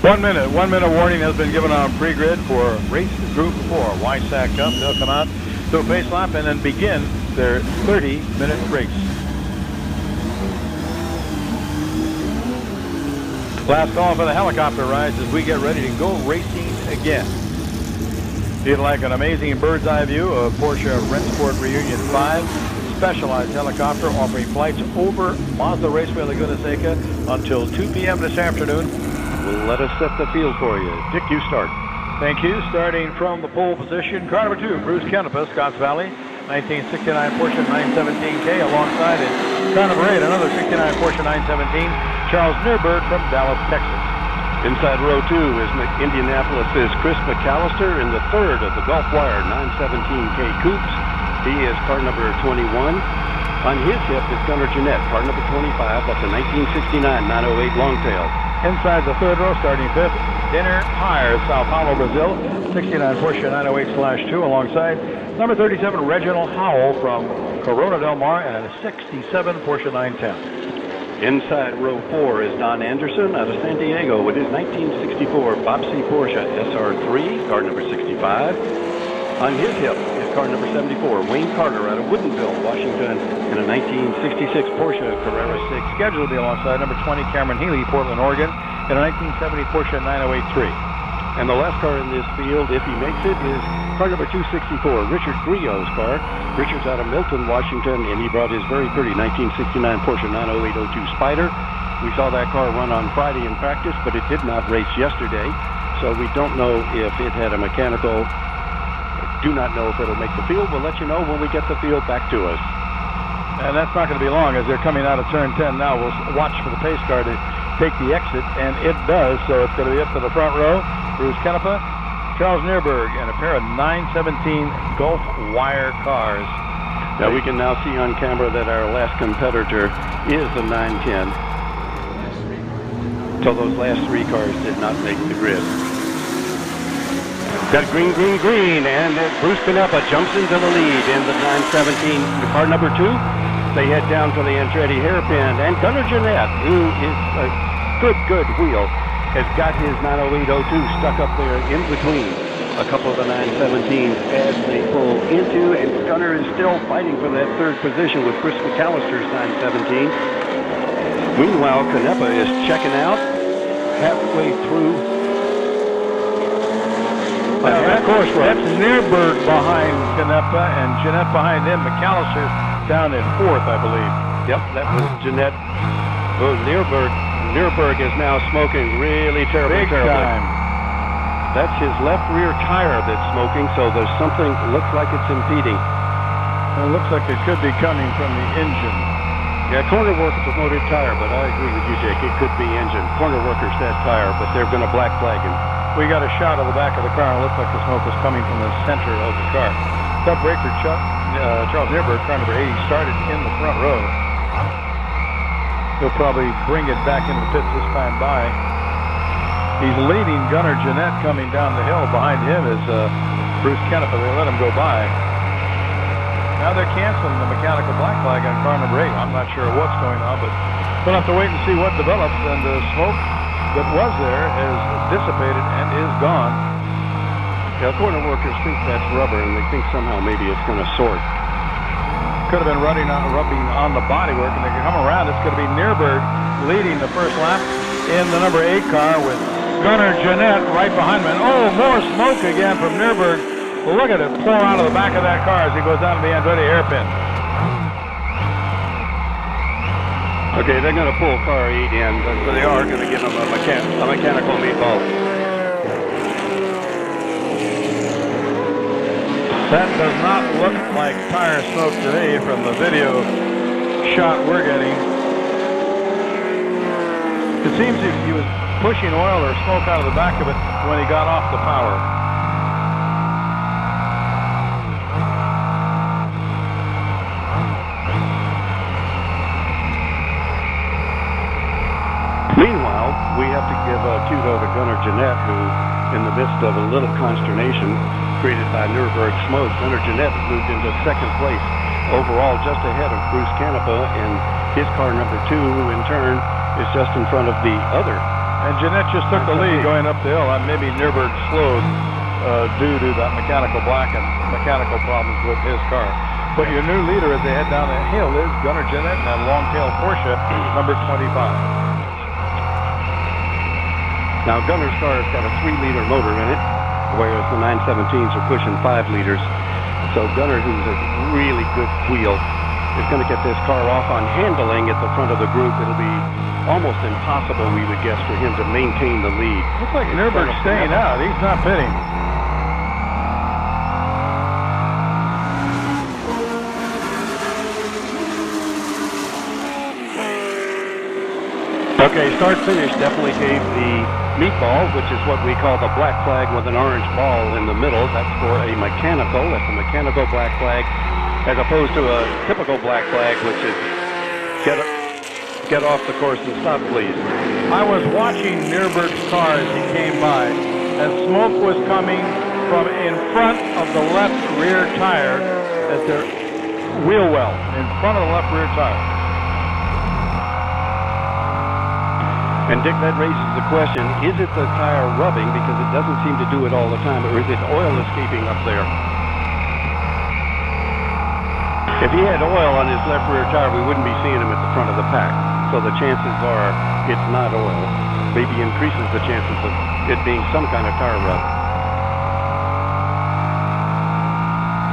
1 minute warning has been given on pre-grid for race group 4, YSAC Cup. They'll come out to a pace lap and then begin their 30-minute race. Last call for the helicopter rides as we get ready to go racing again. If you'd like an amazing bird's eye view of Porsche Rennsport Reunion 5, specialized helicopter offering flights over Mazda Raceway Laguna Seca until 2 p.m. this afternoon. We'll let us set the field for you. Dick, you start. Thank you. Starting from the pole position, car number 2, Bruce Canepa, Scotts Valley, 1969 Porsche 917K. Alongside it, car number 8, another 69 Porsche 917, Charles Nierberg from Dallas, Texas. Inside row 2 is Indianapolis' Chris McAllister in the third of the Gulf Wire 917K Coupes. He is car number 21. On his hip is Gunnar Jeanette, car number 25. That's a 1969 908 Longtail. Inside the third row, starting 5th, Dinner Hires, Sao Paulo, Brazil, 69 Porsche 908/2, alongside number 37, Reginald Howell from Corona Del Mar, and a 67 Porsche 910. Inside row 4 is Don Anderson out of San Diego with his 1964 Bobsey Porsche SR3, car number 65. On his hip is car number 74, Wayne Carter out of Woodinville, Washington, in a 1966 Porsche Carrera 6. Scheduled to be alongside number 20, Cameron Healy, Portland, Oregon, in a 1970 Porsche 908-3. And the last car in this field, if he makes it, is car number 264, Richard Griot's car. Richard's out of Milton, Washington, and he brought his very pretty 1969 Porsche 908-02 Spider. We saw that car run on Friday in practice, but it did not race yesterday, so we don't know if it had a mechanical. Do not know if it'll make the field. We'll let you know when we get the field back to us. And that's not going to be long as they're coming out of turn 10 now. We'll watch for the pace car to take the exit, and it does, so it's going to be up to the front row. Bruce Canepa, Charles Nierberg, and a pair of 917 Gulf Wire cars. Now we can now see on camera that our last competitor is the 910. So those last 3 cars did not make the grid. Got green, green, green, and Bruce Canepa jumps into the lead in the 917, car number 2. They head down for the Andretti hairpin, and Gunnar Jeanette, who is a good wheel, has got his 908-02 stuck up there in between a couple of the 917s as they pull into, and Gunnar is still fighting for that third position with Chris McAllister's 917. Meanwhile, Canepa is checking out halfway through. Of course, that's Nierberg behind Canepa, and Jeanette behind him. McAllister down in 4th, I believe. Yep, that was Jeanette. Oh, Nierberg is now smoking really terribly. Time. That's his left rear tire that's smoking, so there's something, looks like it's impeding. It looks like it could be coming from the engine. Yeah, corner work is a motor tire, but I agree with you, Jake. It could be engine. Corner worker said tire, but they're going to black flag him. We got a shot of the back of the car, and it looks like the smoke was coming from the center of the car. Top breaker Charles Nierberg, car number 80, started in the front row. He'll probably bring it back into the pits this time by. He's leading Gunnar Jeanette coming down the hill. Behind him is Bruce Canepa. They let him go by. Now they're canceling the mechanical black flag on car number 8. I'm not sure what's going on, but we'll have to wait and see what develops. And the smoke that was there is dissipated and is gone. Yeah, corner workers think that's rubber, and they think somehow maybe it's going to sort. Could have been rubbing on the bodywork, and they can come around. It's going to be Nierberg leading the first lap in the number 8 car with Gunnar Jeanette right behind him. And oh, more smoke again from Nierberg. Well, look at it pour out of the back of that car as he goes down to the Andretti hairpin. Okay, they're going to pull car 8 in, but they are going to give him a mechanical meatball. That does not look like tire smoke today from the video shot we're getting. It seems he was pushing oil or smoke out of the back of it when he got off the power. Meanwhile, we have to give a kudo to Gunnar Jeanette, who, in the midst of a little consternation created by Nürburgring smoke, Gunnar Jeanette moved into 2nd place overall, just ahead of Bruce Canepa, and his car number 2, in turn, is just in front of the other And Jeanette just took the lead going up the hill. Maybe Nürburg slowed due to that mechanical black and mechanical problems with his car. But your new leader as they head down the hill is Gunnar Jeanette and that long-tail Porsche number 25. Now Gunnar's car has got a 3-liter motor in it, whereas the 917s are pushing 5 liters. So Gunnar, who's a really good wheel, is going to get this car off on handling at the front of the group. It'll be almost impossible, we would guess, for him to maintain the lead. Looks like Nürburg's staying out. He's not pitting. Okay, start-finish definitely gave the meatball, which is what we call the black flag with an orange ball in the middle. That's for a mechanical. That's a mechanical black flag, as opposed to a typical black flag, which is get off the course and stop, please. I was watching Nürburg's car as he came by, and smoke was coming from in front of the left rear tire at their wheel well, in front of the left rear tire. And Dick, that raises the question, is it the tire rubbing, because it doesn't seem to do it all the time, or is it oil escaping up there? If he had oil on his left rear tire, we wouldn't be seeing him at the front of the pack. So the chances are it's not oil. Maybe increases the chances of it being some kind of tire rub.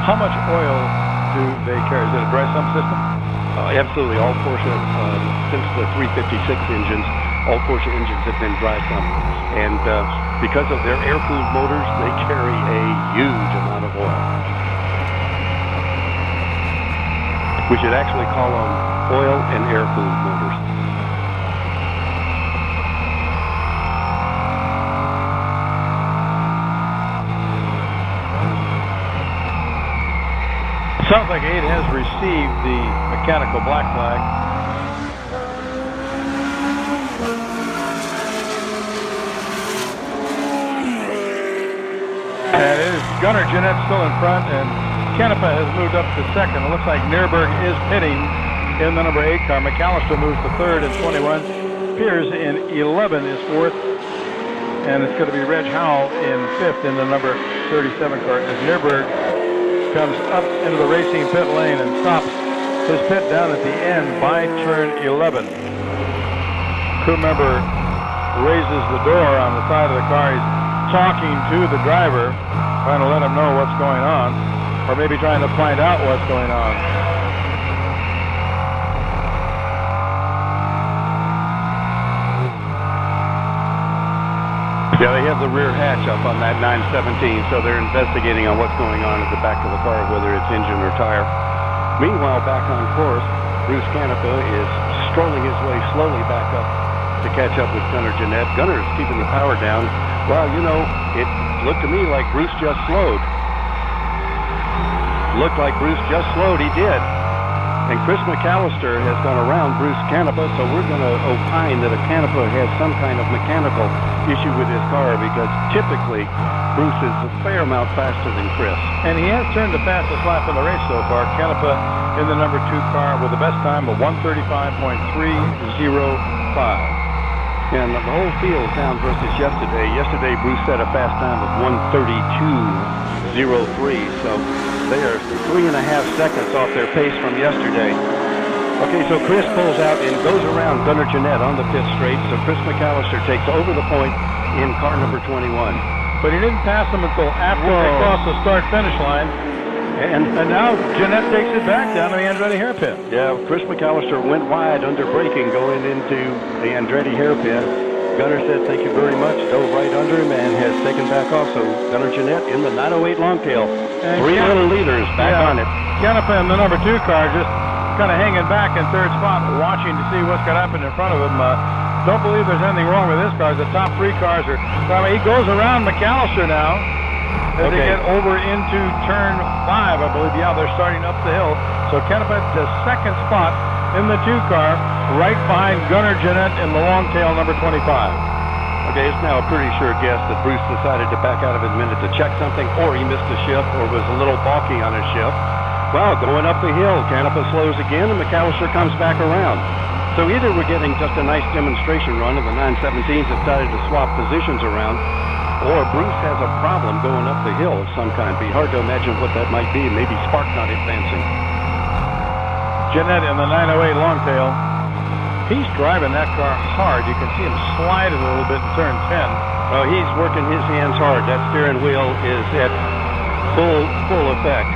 How much oil do they carry? Is it a dry sump system? Absolutely. All Porsche, since the 356 engines, all Porsche engines have been dry sump. And because of their air-cooled motors, they carry a huge amount of oil. We should actually call them oil and air-cooled motors. Sounds like 8 has received the mechanical black flag. And it is Gunnar Jeanette still in front, and Canepa has moved up to second. It looks like Nürburg is pitting in the number 8 car. McAllister moves to third in 21. Piers in 11 is fourth. And it's going to be Reg Howell in fifth in the number 37 car. As Nürburg comes up into the racing pit lane and stops his pit down at the end by turn 11. Crew member raises the door on the side of the car. He's talking to the driver, trying to let him know what's going on, or maybe trying to find out what's going on. Yeah, they have the rear hatch up on that 917, so they're investigating on what's going on at the back of the car, whether it's engine or tire. Meanwhile, back on course, Bruce Canepa is strolling his way slowly back up to catch up with Gunnar Jeanette. Gunnar is keeping the power down. Well, you know, it looked to me like Bruce just slowed. Looked like Bruce just slowed. He did. And Chris McAllister has gone around Bruce Canepa, so we're going to opine that a Canepa has some kind of mechanical issue with his car, because typically Bruce is a fair amount faster than Chris. And he has turned the fastest lap in the race so far. Canepa in the number 2 car with the best time of 1:35.305. And the whole field's down versus yesterday. Yesterday, Bruce set a fast time of 1:32.03, so they are 3.5 seconds off their pace from yesterday. Okay, so Chris pulls out and goes around Gunnar Jeanette on the pit straight, so Chris McAllister takes over the point in car number 21. But he didn't pass him until after they crossed the start-finish line. And now Jeanette takes it back down to the Andretti hairpin. Yeah, Chris McAllister went wide under braking going into the Andretti hairpin. Gunnar said thank you very much, dove right under him, and has taken back off. So Gunnar Jeanette in the 908 Longtail. And 3 little leaders back on it. Canepa in the number 2 car just kind of hanging back in third spot, watching to see what's going to happen in front of him. Don't believe there's anything wrong with this car. The top 3 cars are... He goes around McAllister now. As they get over into turn 5, I believe. Yeah, they're starting up the hill. So Canepa to second spot in the 2 car, right behind Gunnar Jeanette in the long tail number 25. Okay, it's now a pretty sure guess that Bruce decided to back out of his minute to check something, or he missed a shift, or was a little balky on his shift. Well, going up the hill, Canepa slows again, and McAllister comes back around. So So either we're getting just a nice demonstration run and the 917s have started to swap positions around, or Bruce has a problem going up the hill of some kind. Be hard to imagine what that might be. Maybe spark not advancing. Jeanette in the 908 Longtail. He's driving that car hard. You can see him slide it a little bit in turn 10. Oh, he's working his hands hard. That steering wheel is at full effect.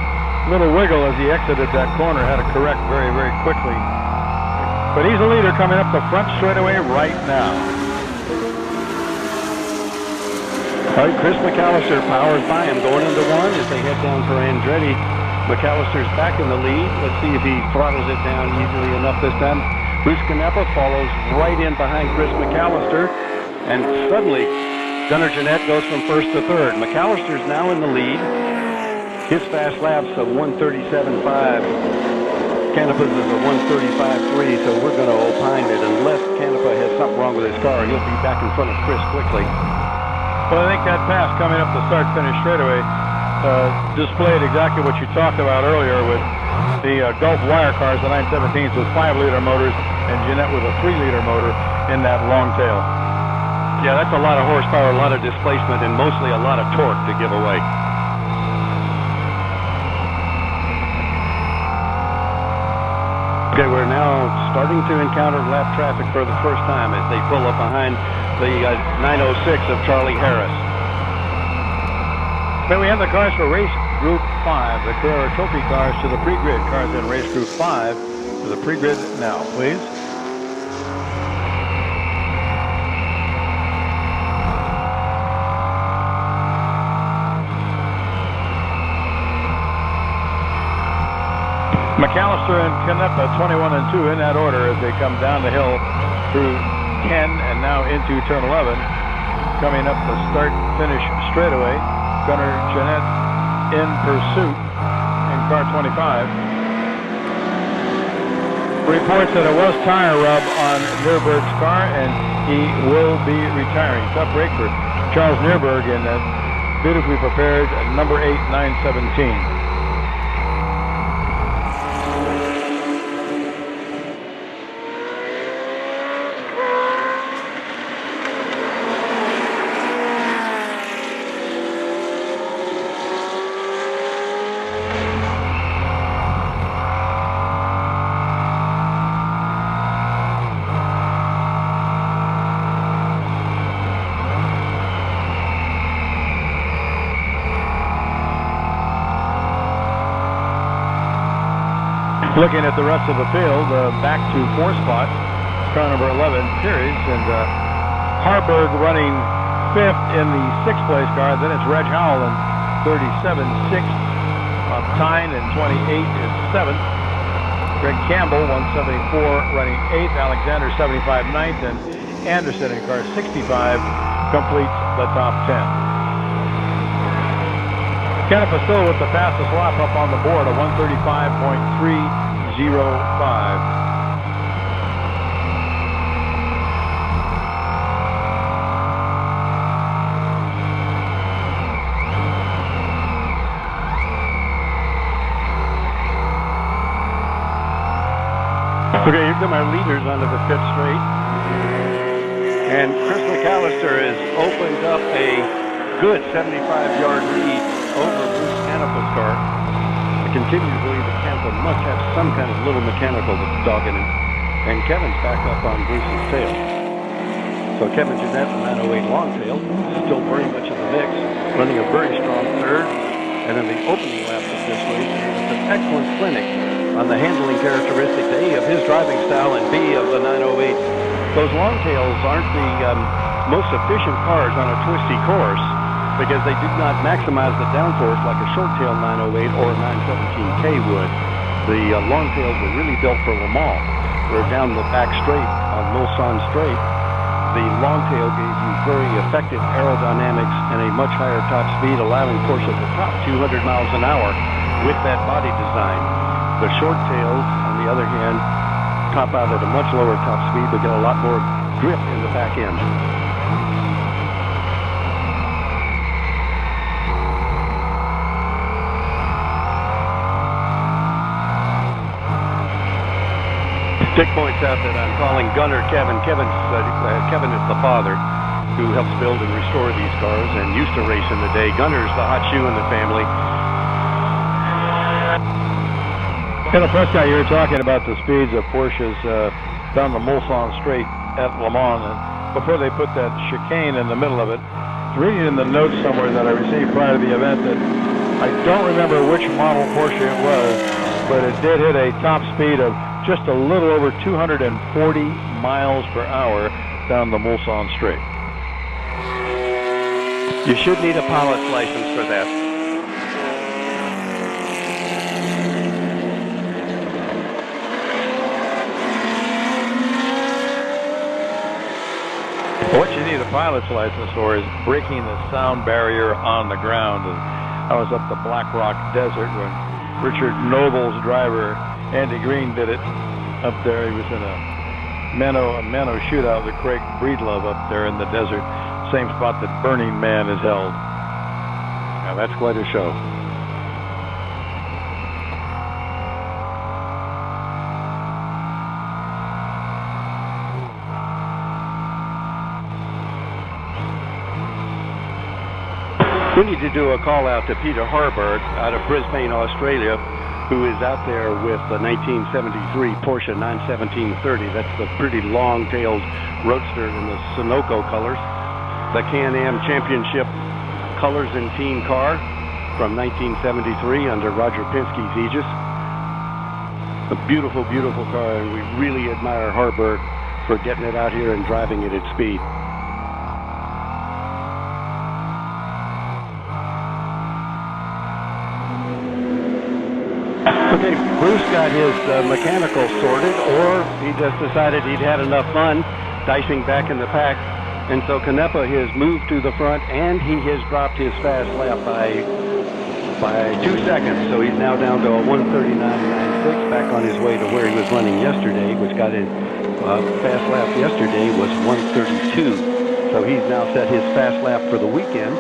Little wiggle as he exited that corner. Had to correct very, very quickly. But he's the leader coming up the front straightaway right now. All right, Chris McAllister powers by him going into one as they head down for Andretti. McAllister's back in the lead. Let's see if he throttles it down easily enough this time. Bruce Canepa follows right in behind Chris McAllister. And suddenly, Gunnar Jeanette goes from first to third. McAllister's now in the lead. His fast laps of 137.5. Canepa's is a 135.3, so we're going to opine that unless Canepa has something wrong with his car, he'll be back in front of Chris quickly. Well, I think that pass coming up the start-finish straightaway displayed exactly what you talked about earlier with the Gulf wire cars, the 917s with 5-liter motors, and Jeanette with a 3-liter motor in that long tail. Yeah, that's a lot of horsepower, a lot of displacement, and mostly a lot of torque to give away. Okay, we're now starting to encounter lap traffic for the first time as they pull up behind the 906 of Charlie Harris. But we have the cars for race group 5, the Carrera Trophy cars to the pre-grid. Cars in race group 5 to the pre-grid now, please. McAllister and Canepa, 21 and 2 in that order as they come down the hill through 10 and now into turn 11. Coming up the start-finish straightaway, Gunnar Jeanette in pursuit in car 25. Reports that it was tire rub on Nürburg's car and he will be retiring. Tough break for Charles Nürburg in that beautifully prepared number 8 917. Looking at the rest of the field, back to 4 spots, car number 11, Peary's, and Harburg running 5th in the 6th place car. Then it's Reg Howell in 37, 6th. Tyne in 28 is 7th. Greg Campbell, 174, running 8th. Alexander, 75, 9th. And Anderson in car 65 completes the top 10. Canepa still with the fastest lap up on the board, a 135.305. Okay, here come our leaders onto the pit straight. And Chris McAllister has opened up a good 75-yard lead over Bruce Canepa's car. I continue to believe that Canepa must have some kind of little mechanical that's dogging him. And Kevin's back up on Bruce's tail. So Kevin Jeanette, the 908 Longtail, still very much in the mix, running a very strong third. And in the opening laps of this race, it's an excellent clinic on the handling characteristics, A, of his driving style, and B, of the 908. Those Longtails aren't the most efficient cars on a twisty course, because they did not maximize the downforce like a short-tail 908 or a 917K would. The Longtails were really built for Le Mans. We're down the back straight on Mulsanne Straight. The Longtail gave you very effective aerodynamics and a much higher top speed, allowing Porsche to top 200 miles an hour with that body design. The short tails, on the other hand, top out at a much lower top speed, but get a lot more grip in the back end. Dick points out that I'm calling Gunner Kevin. Kevin is the father who helps build and restore these cars and used to race in the day. Gunner's the hot shoe in the family. In the Prescott, you were talking about the speeds of Porsches down the Mulsanne Straight at Le Mans, and before they put that chicane in the middle of it, reading in the notes somewhere that I received prior to the event that I don't remember which model Porsche it was, but it did hit a top speed of just a little over 240 miles per hour down the Mulsanne Straight. You should need a pilot's license for that. What you need a pilot's license for is breaking the sound barrier on the ground. And I was up the Black Rock Desert when Richard Noble's driver, Andy Green, did it up there. He was in a mano shootout with Craig Breedlove up there in the desert, same spot that Burning Man is held. Now that's quite a show. We need to do a call out to Peter Harburg out of Brisbane, Australia, who is out there with the 1973 Porsche 917K. That's the pretty long-tailed roadster in the Sunoco colors. The Can-Am Championship colors and team car from 1973 under Roger Penske's aegis. A beautiful, beautiful car, and we really admire Harburg for getting it out here and driving it at speed. Okay, Bruce got his mechanical sorted, or he just decided he'd had enough fun dicing back in the pack. And so Canepa has moved to the front, and he has dropped his fast lap by 2 seconds. So he's now down to a 1:39.96, back on his way to where he was running yesterday, which got his fast lap yesterday was 1:32. So he's now set his fast lap for the weekend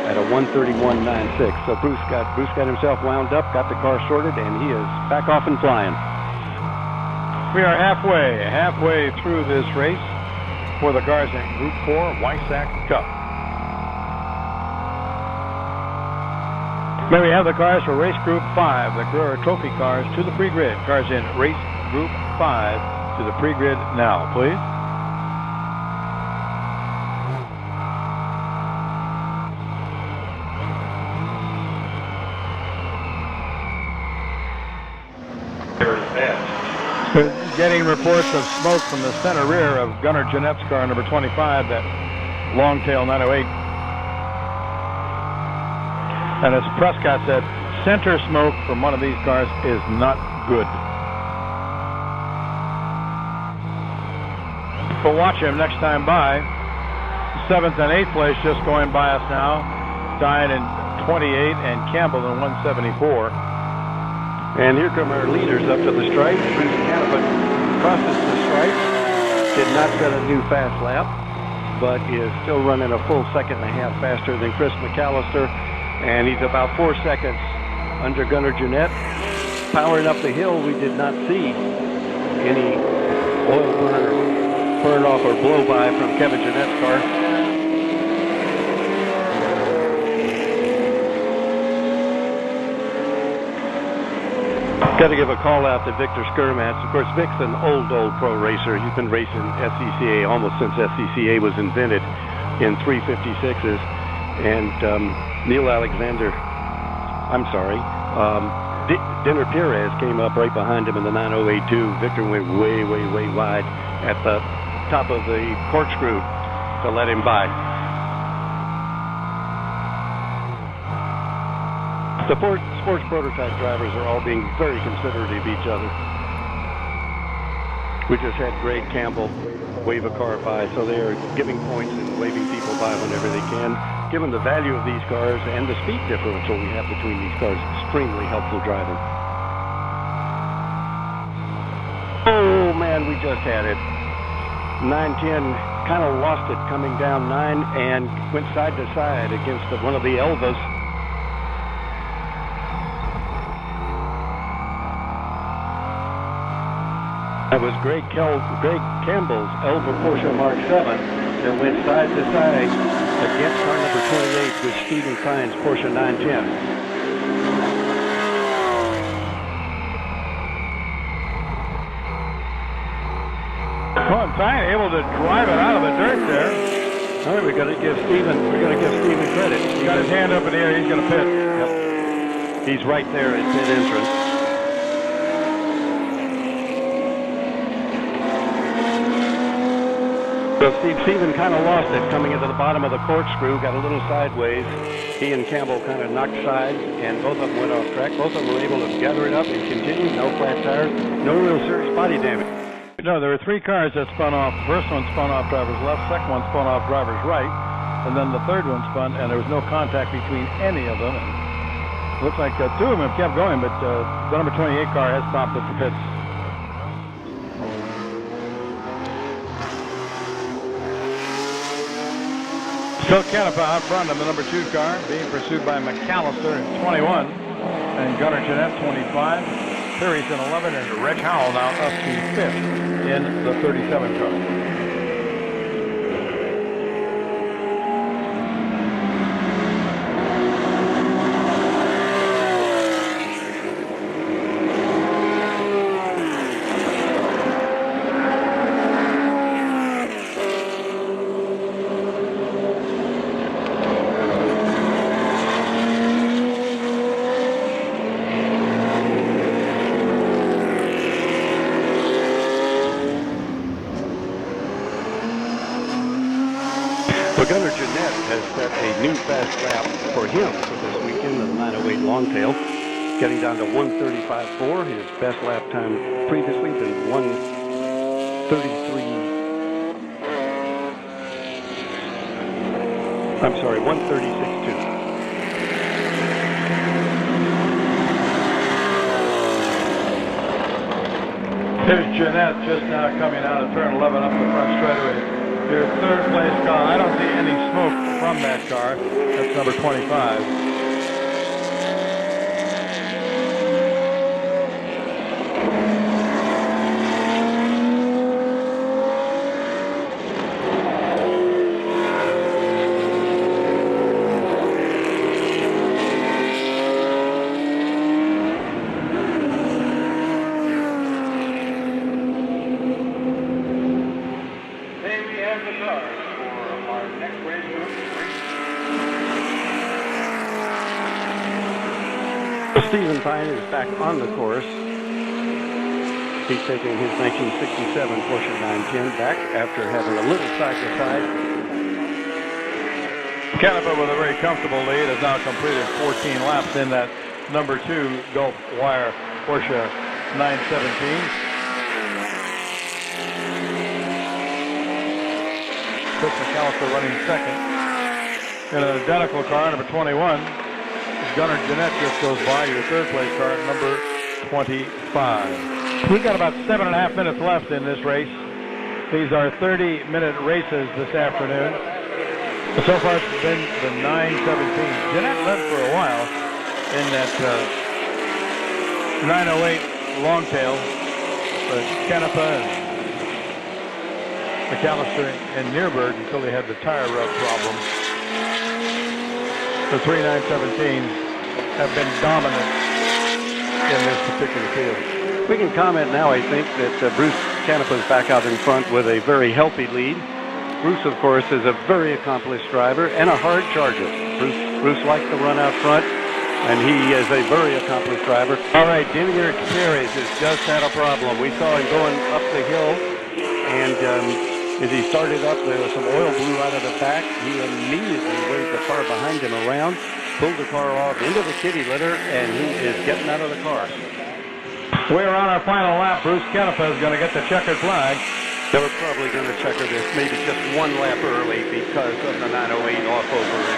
at a 1:31.96. So Bruce got himself wound up, got the car sorted, and he is back off and flying. We are halfway through this race for the cars in Group 4 Wysack Cup. May we have the cars for race Group 5, the Carrera Trophy cars to the pre-grid. Cars in race Group 5 to the pre-grid now, please. Getting reports of smoke from the center rear of Gunnar Jeanette's car, number 25, that long-tail 908. And as Prescott said, center smoke from one of these cars is not good. But watch him next time by. 7th and 8th place just going by us now. Dine in 28 and Campbell in 174. And here come our leaders up to the stripe. Bruce Canepa crosses the stripe. Did not set a new fast lap, but is still running a full second and a half faster than Chris McAllister. And he's about 4 seconds under Gunnar Jeanette. Powering up the hill, we did not see any oil burn off or blow by from Kevin Jeanette's car. Got to give a call out to Victor Skurmatz. Of course, Vic's an old pro racer. He's been racing SCCA almost since SCCA was invented in 356s. And Neil Alexander, Dinner Perez came up right behind him in the 9082. Victor went way, way, way wide at the top of the corkscrew to let him by. The sports prototype drivers are all being very considerate of each other. We just had Greg Campbell wave a car by, so they are giving points and waving people by whenever they can. Given the value of these cars and the speed differential we have between these cars, extremely helpful driving. Oh man, we just had it. 910 kind of lost it coming down 9 and went side to side against one of the Elvas. That was Greg Campbell's Elva Porsche Mark 7 that went side to side against car number 28 with Stephen Fine's Porsche 910. Well, Fine able to drive it out of the dirt there. All right, we're going to give Stephen credit. He's got his hand up in the air. He's going to pit. Yep. He's right there at pit entrance. So Stephen kind of lost it coming into the bottom of the corkscrew, got a little sideways. He and Campbell kind of knocked sides, and both of them went off track. Both of them were able to gather it up and continue. No flat tires, no real serious body damage. No, there were three cars that spun off. The first one spun off driver's left, second one spun off driver's right, and then the third one spun, and there was no contact between any of them. And it looks like two of them have kept going, but the number 28 car has stopped at the pits. Still Canepa out front of the number 2 car, being pursued by McAllister in 21, and Gunnar Jeanette 25. Perry's in 11, and Reg Howell now up to 5th in the 37 car. Gunnar Jeanette has set a new fast lap for him for this weekend in the 908 Longtail, getting down to 1:35.4. His best lap time previously been 1:36.2. Here's Jeanette just now coming out of turn 11 up the front straightaway. Your third place car. I don't see any smoke from that car. That's number 25. Stephen Fine is back on the course. He's taking his 1967 Porsche 910 back after having a little side-to-side. Canepa with a very comfortable lead has now completed 14 laps in that number 2 Gulf Wire Porsche 917. Chris McAllister running second. In an identical car, number 21. Gunnar Jeanette just goes by your third place car, number 25. We've got about 7.5 minutes left in this race. These are 30-minute races this afternoon. So far it's been the 917. Jeanette led for a while in that 908 Longtail. But Canepa and McAllister and Nierberg until they had the tire rub problem. The 3 917s have been dominant in this particular field. We can comment now, I think, that Bruce Canepa is back out in front with a very healthy lead. Bruce, of course, is a very accomplished driver and a hard charger. Bruce likes to run out front, and he is a very accomplished driver. All right, Didier Perez has just had a problem. We saw him going up the hill, and as he started up, there was some oil blew out of the back. He immediately waved the car behind him around, pulled the car off into the kitty litter, and he is getting out of the car. We're on our final lap. Bruce Canepa is going to get the checkered flag. They were probably going to checker this maybe just one lap early because of the 908 off over in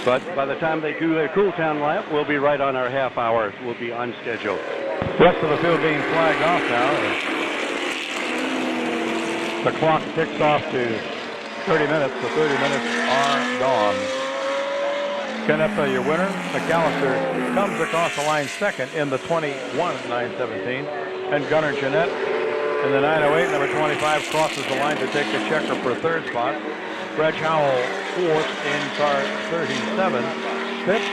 6. But by the time they do their cool town lap, we'll be right on our half hour. We'll be on schedule. Rest of the field being flagged off now. The clock ticks off to 30 minutes. The 30 minutes are gone. Canepa, your winner. McAllister comes across the line second in the 21 917. and Gunnar Jeanette. In the 908, number 25 crosses the line to take the checker for third spot. Reg Howell, fourth in car 37. Fifth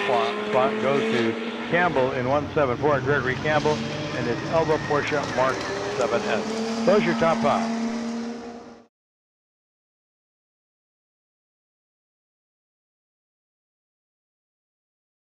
spot goes to Campbell in 174, Gregory Campbell, and his Elva Porsche Mark 7S. Those are your top 5.